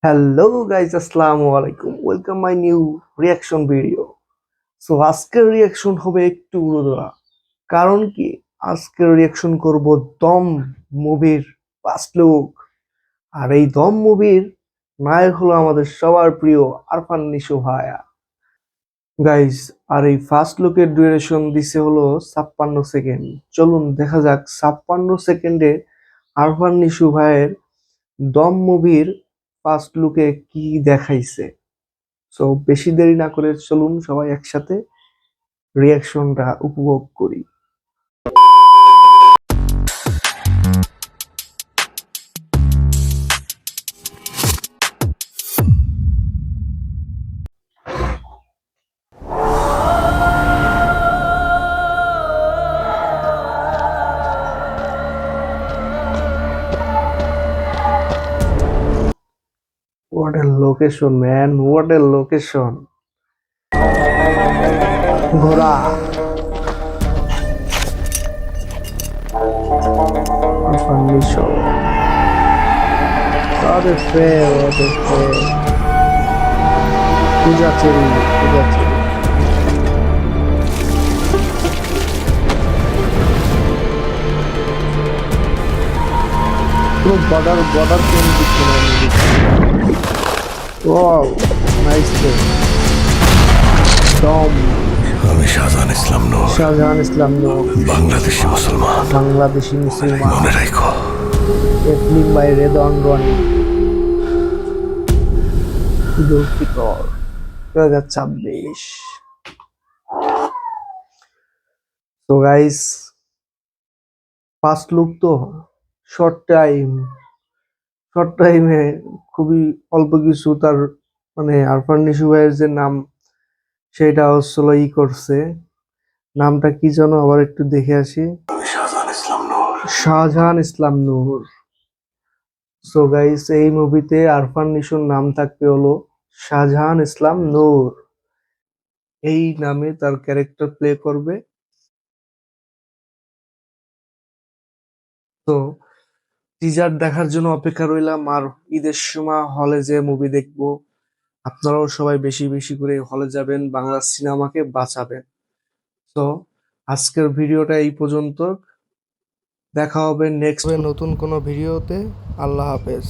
Hello guys, আসসালামু আলাইকুম। Welcome my new reaction video. So আজকের রিয়াকশন হবে একটু উড়োদোড়া। কারণ কি, আজকের রিয়াকশন করব দম মুভির ফার্স্ট লুক। আর এই দম মুভির নায়ক হলো আমাদের সবার প্রিয় আরফান নিশো ভাইয়া। গাইজ, আর এই ফার্স্ট লুকের ডিউরেশন দিছে হলো 56 সেকেন্ড। চলুন দেখা যাক 56 সেকেন্ডে আরফান নিশো ভাইয়ের দম মুভির ফার্স্ট লুকে কি দেখাইছে। সো বেশি দেরি না করে চলুন সবাই একসাথে রিয়াকশনটা উপভোগ করি। What a location, man! What a location! ঘোড়া, furniture, what a fair, what a fair! পূজাচেরি, পূজাচেরি। পুরো বর্ডার কেন্দ্রিক কোনো মুভি। Wow, nice play. দম। আমি শাহজাহান ইসলাম নূর, শাহজাহান ইসলাম নূর, বাংলাদেশি মুসলমান। বাংলাদেশি মুসলমান। মনে রাখো, a film by Redwan Rony. Eidul Fitr 2026। তো গাইস, ফার্স্ট লুক তো শর্ট টাইমে খুবই অল্প কিছু তার মানে আরফান নিশো ভাইয়ের যে নাম সেটা হচ্ছিল করছে। নামটা কি যেন, আবার একটু দেখে আসি। আমি শাহজাহান ইসলাম নূর। শাহজাহান ইসলাম নূর। সো গাইস, এই মুভিতে আরফান নিশোর নাম থাকবে হলো শাহজাহান ইসলাম নূর। এই নামে তার ক্যারেক্টার প্লে করবে। তো টিজার দেখার জন্য অপেক্ষা রইলাম। আর ঈদের সময় হলে যে মুভি দেখবো, আপনারাও সবাই বেশি বেশি করে হলে যাবেন, বাংলা সিনেমাকে বাঁচাবেন। তো আজকের ভিডিওটা এই পর্যন্ত। দেখা হবে নেক্সট নতুন কোনো ভিডিওতে। আল্লাহ হাফেজ।